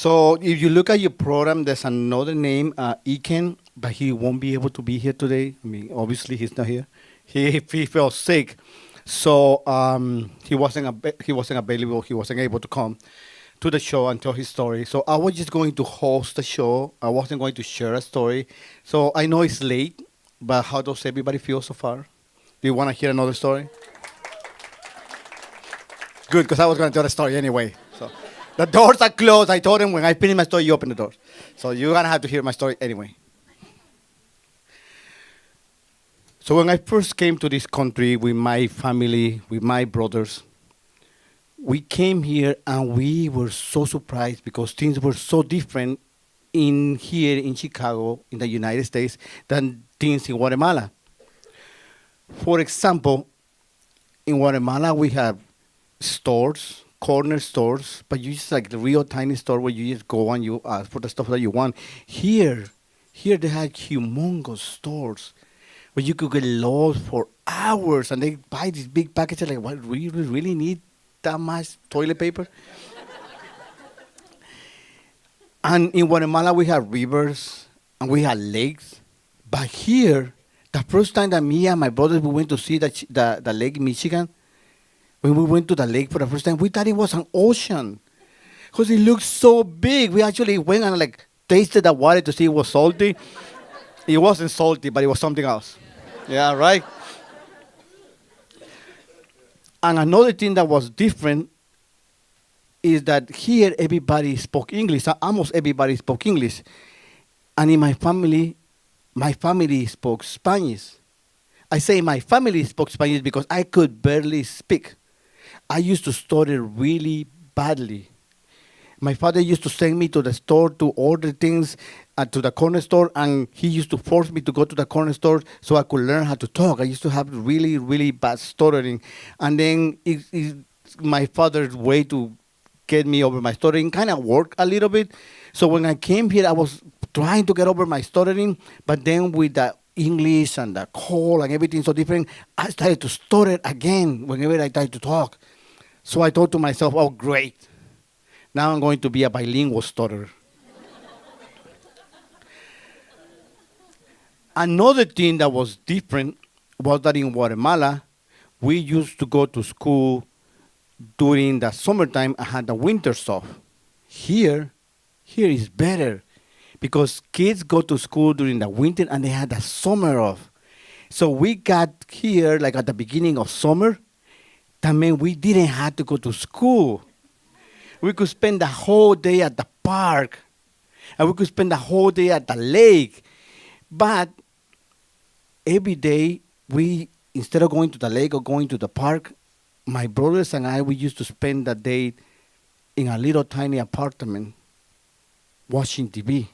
So if you look at your program, there's another name, Eken, but he won't be able to be here today. I mean, obviously he's not here. He felt sick, so he wasn't available. He wasn't able to come to the show and tell his story. So I was just going to host the show. I wasn't going to share a story. So I know it's late, but how does everybody feel so far? Do you want to hear another story? Good, because I was going to tell the story anyway. So the doors are closed. I told him when I finish my story, you open the doors. So you're going to have to hear my story anyway. So when I first came to this country with my family, with my brothers, we came here and we were so surprised because things were so different in here in Chicago, in the United States, than things in Guatemala. For example, in Guatemala we have stores, corner stores, but you just like the real tiny store where you just go and you ask for the stuff that you want. Here they had humongous stores where you could get lost for hours, and they buy these big packages. Like, what, we really need that much toilet paper? And in Guatemala, we have rivers and we have lakes. But here, the first time that me and my brothers we went to see the lake in Michigan, when we went to the lake for the first time, we thought it was an ocean because it looked so big. We actually went and like tasted the water to see if it was salty. It wasn't salty, but it was something else. Yeah, right? And another thing that was different is that here everybody spoke English. Almost everybody spoke English. And in my family spoke Spanish. I say my family spoke Spanish because I could barely speak. I used to stutter really badly. My father used to send me to the store to order things to the corner store, and he used to force me to go to the corner store so I could learn how to talk. I used to have really, really bad stuttering. And then my father's way to get me over my stuttering kind of worked a little bit. So when I came here, I was trying to get over my stuttering, but then with the English and the call and everything so different, I started to stutter again whenever I tried to talk. So I thought to myself, oh, great. Now I'm going to be a bilingual stutterer. Another thing that was different was that in Guatemala, we used to go to school during the summertime and had the winter off. Here is better because kids go to school during the winter and they had the summer off. So we got here like at the beginning of summer. That meant we didn't have to go to school. We could spend the whole day at the park, and we could spend the whole day at the lake. But every day, instead of going to the lake or going to the park, my brothers and I, we used to spend the day in a little tiny apartment watching TV.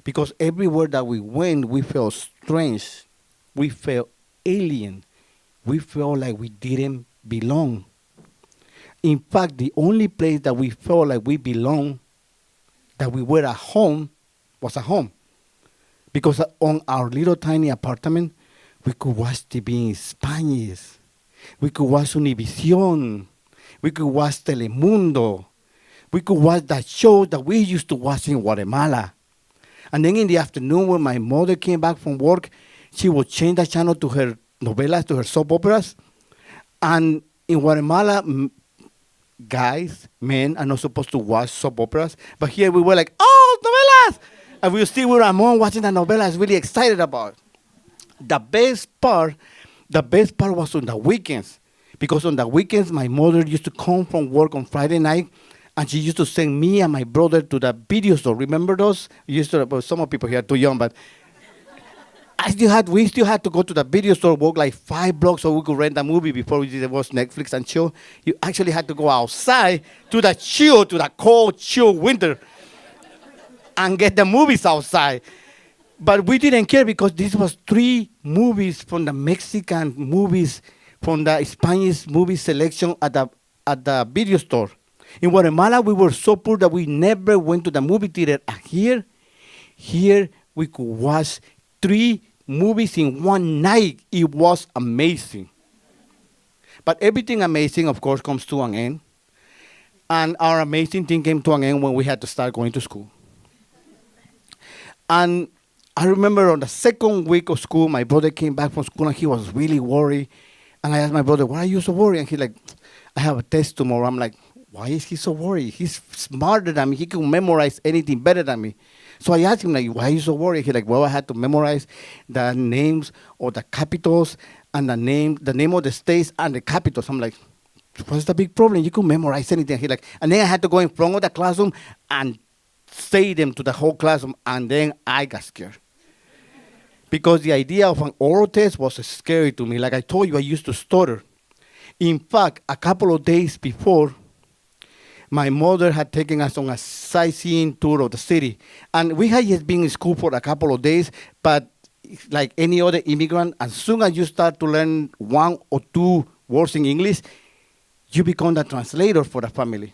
Because everywhere that we went, we felt strange. We felt alien. We felt like we didn't belong. In fact, the only place that we felt like we belonged, that we were at home, was at home. Because on our little tiny apartment, we could watch TV in Spanish. We could watch Univision. We could watch Telemundo. We could watch the shows that we used to watch in Guatemala. And then in the afternoon, when my mother came back from work, she would change the channel to her novelas, to her soap operas. And in Guatemala, guys, men are not supposed to watch soap operas. But here we were like, oh, novelas! And we were still with Ramon watching the novelas, really excited about it. The best part was on the weekends. Because on the weekends, my mother used to come from work on Friday night, and she used to send me and my brother to the video store. Remember those? Well, some of people here are too young, but we still had to go to the video store, walk like 5 blocks so we could rent a movie before we did watch Netflix and chill. You actually had to go outside to the cold, chill winter and get the movies outside. But we didn't care because this was 3 movies from the Mexican movies, from the Spanish movie selection at the video store. In Guatemala, we were so poor that we never went to the movie theater. And here we could watch 3 movies in one night. It was amazing. But everything amazing, of course, comes to an end. And our amazing thing came to an end when we had to start going to school. And I remember on the second week of school, my brother came back from school and he was really worried. And I asked my brother, why are you so worried? And he's like, I have a test tomorrow. I'm like, why is he so worried? He's smarter than me. He can memorize anything better than me. So I asked him, like, why are you so worried? He's like, well, I had to memorize the names of the capitals and the name of the states and the capitals. I'm like, what's the big problem? You can memorize anything. He's like, and then I had to go in front of the classroom and say them to the whole classroom, and then I got scared. Because the idea of an oral test was scary to me. Like I told you, I used to stutter. In fact, a couple of days before, my mother had taken us on a sightseeing tour of the city. And we had just been in school for a couple of days, but like any other immigrant, as soon as you start to learn one or two words in English, you become the translator for the family.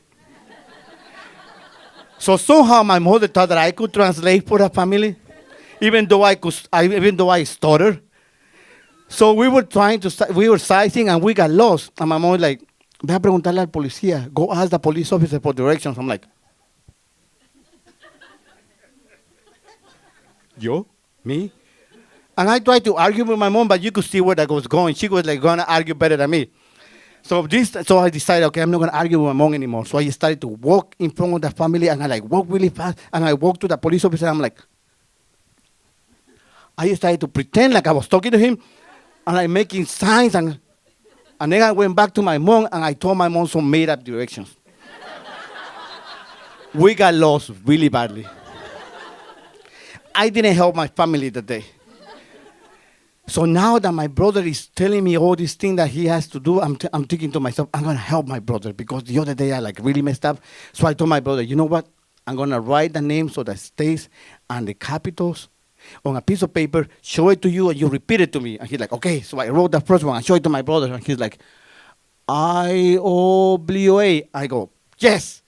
So somehow my mother thought that I could translate for the family, even though I stuttered. So we were sightseeing and we got lost. And my mom was like, ve a preguntarle al policía. Go ask the police officer for directions. I'm like, yo? Me? And I tried to argue with my mom, but you could see where that was going. She was like going to argue better than me. So I decided, okay, I'm not going to argue with my mom anymore. So I started to walk in front of the family, and I like walk really fast, and I walked to the police officer. I'm like, I started to pretend like I was talking to him, and like making signs, and then I went back to my mom, and I told my mom some made-up directions. We got lost really badly. I didn't help my family that day. So now that my brother is telling me all these things that he has to do, I'm thinking to myself, I'm going to help my brother, because the other day I like really messed up. So I told my brother, you know what? I'm going to write the names of the states and the capitals on a piece of paper, show it to you, and you repeat it to me. And he's like, okay. So I wrote the first one and showed it to my brother, and he's like, Iowa. I go, yes.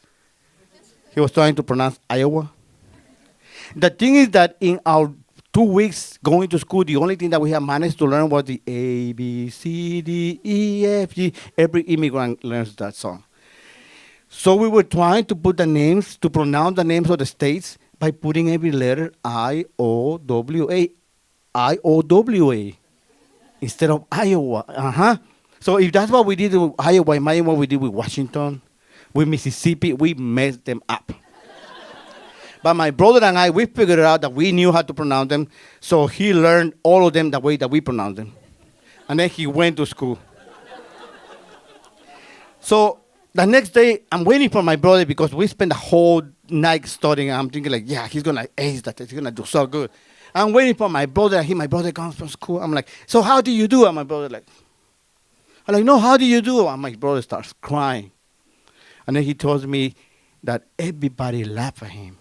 He was trying to pronounce Iowa. The thing is that in our 2 weeks going to school, the only thing that we have managed to learn was the A, B, C, D, E, F, G. Every immigrant learns that song. So we were trying to put the names, to pronounce the names of the states by putting every letter I-O-W-A, I-O-W-A, instead of Iowa. So if that's what we did with Iowa, imagine what we did with Washington, with Mississippi. We messed them up. But my brother and I, we figured out that we knew how to pronounce them, so he learned all of them the way that we pronounce them. And then he went to school. So the next day, I'm waiting for my brother, because we spent the whole night studying. I'm thinking like, yeah, he's going to ace that. He's going to do so good. I'm waiting for my brother. My brother comes from school. I'm like, so how do you do? And my brother I'm like, no, how do you do? And my brother starts crying. And then he tells me that everybody laughed at him,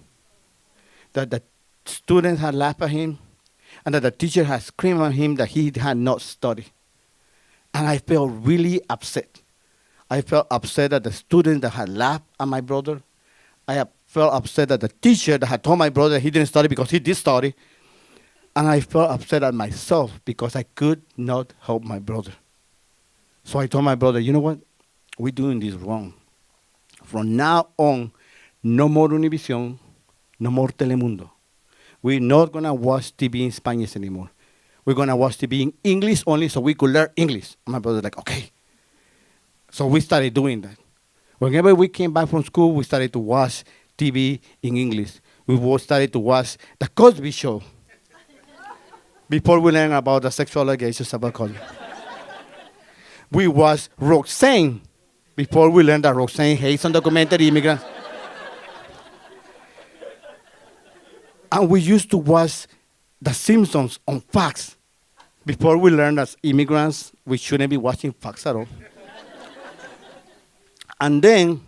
that the students had laughed at him, and that the teacher had screamed at him that he had not studied. And I felt really upset. I felt upset at the students that had laughed at my brother. I felt upset at the teacher that had told my brother that he didn't study because he did study. And I felt upset at myself because I could not help my brother. So I told my brother, you know what? We're doing this wrong. From now on, no more Univision, no more Telemundo. We're not going to watch TV in Spanish anymore. We're going to watch TV in English only, so we could learn English. And my brother's like, okay. So we started doing that. Whenever we came back from school, we started to watch TV in English. We started to watch The Cosby Show before we learned about the sexual allegations about Cosby. We watched Roxanne before we learned that Roxanne hates undocumented immigrants. And we used to watch The Simpsons on Fox before we learned as immigrants we shouldn't be watching Fox at all. And then,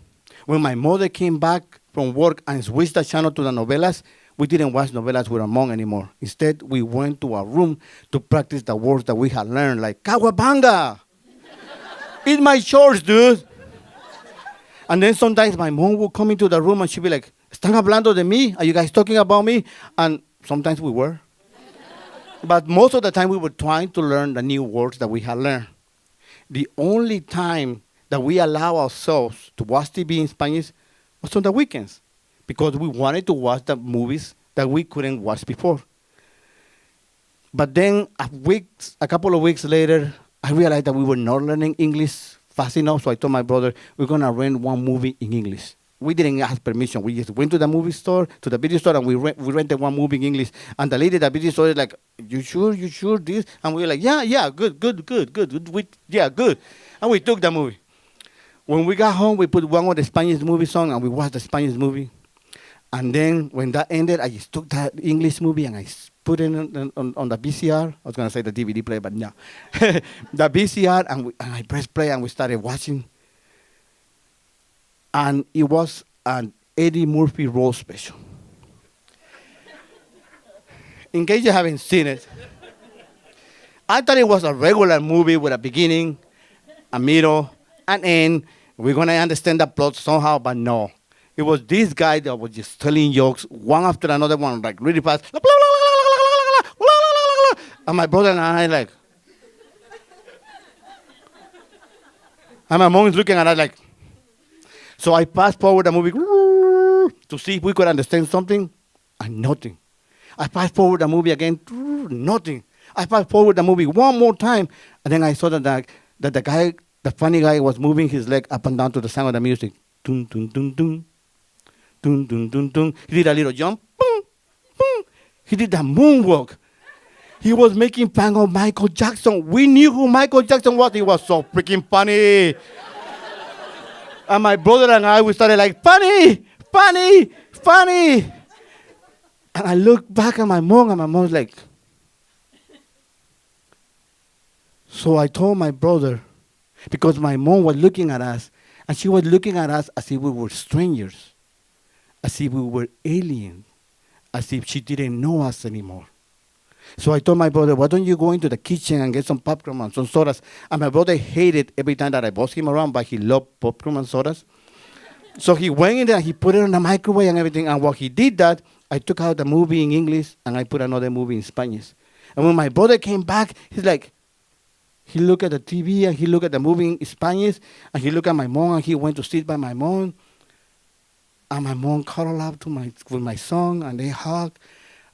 when my mother came back from work and switched the channel to the novelas, we didn't watch novelas with our mom anymore. Instead, we went to our room to practice the words that we had learned, like, Kawabanga! Eat my shorts, dude! And then sometimes my mom would come into the room and she'd be like, ¿Están hablando de mí? Are you guys talking about me? And sometimes we were. But most of the time we were trying to learn the new words that we had learned. The only time that we allow ourselves to watch TV in Spanish was on the weekends because we wanted to watch the movies that we couldn't watch before. But then a couple of weeks later, I realized that we were not learning English fast enough. So I told my brother, we're going to rent one movie in English. We didn't ask permission. We just went to the movie store, to the video store, and we rented one movie in English. And the lady at the video store is like, you sure? You sure this? And we were like, yeah, good. Yeah, good. And we took the movie. When we got home, we put one of the Spanish movie song, and we watched the Spanish movie. And then when that ended, I just took that English movie and put it on the VCR. I was going to say the DVD player, but no. The VCR, and I pressed play, and we started watching. And it was an Eddie Murphy role special. In case you haven't seen it, I thought it was a regular movie with a beginning, a middle, an end. We're going to understand the plot somehow, but no. It was this guy that was just telling jokes, one after another one, like really fast. And my brother and I like, and my mom is looking at us like, so I fast forward the movie to see if we could understand something, and nothing. I fast forward the movie again, nothing. I fast forward the movie one more time, and then I saw that the guy, the funny guy, was moving his leg up and down to the sound of the music. Dun, dun, dun, dun. Dun, dun, dun, dun. He did a little jump. Boom, boom. He did the moonwalk. He was making fun of Michael Jackson. We knew who Michael Jackson was. He was so freaking funny. And my brother and I, we started like, funny. And I looked back at my mom, and my mom's like, so I told my brother, because my mom was looking at us, and she was looking at us as if we were strangers, as if we were aliens, as if she didn't know us anymore. So I told my brother, why don't you go into the kitchen and get some popcorn and some sodas? And my brother hated every time that I bossed him around, but he loved popcorn and sodas. So he went in there, he put it in the microwave and everything. And while he did that, I took out the movie in English and I put another movie in Spanish. And when my brother came back, he's like, he looked at the TV and he looked at the movie in Spanish, and he looked at my mom and he went to sit by my mom. And my mom cuddled up with my son, and they hugged.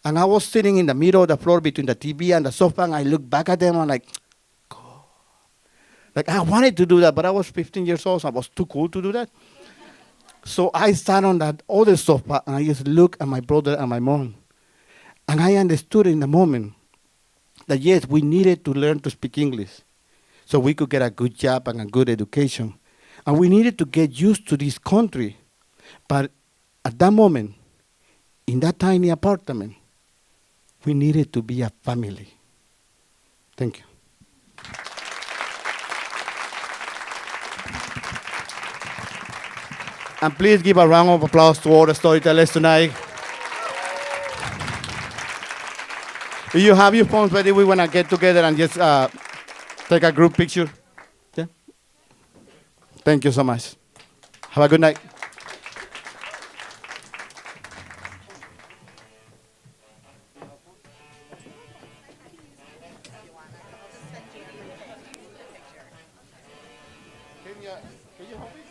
And I was sitting in the middle of the floor between the TV and the sofa, and I looked back at them and like, cool. Like I wanted to do that, but I was 15 years old, so I was too cool to do that. So I sat on that other sofa, and I just looked at my brother and my mom. And I understood in the moment that yes, we needed to learn to speak English so we could get a good job and a good education. And we needed to get used to this country. But at that moment, in that tiny apartment, we needed to be a family. Thank you. And please give a round of applause to all the storytellers tonight. Do you have your phones ready? We want to get together and just take a group picture. Yeah? Thank you so much. Have a good night. Can you help me?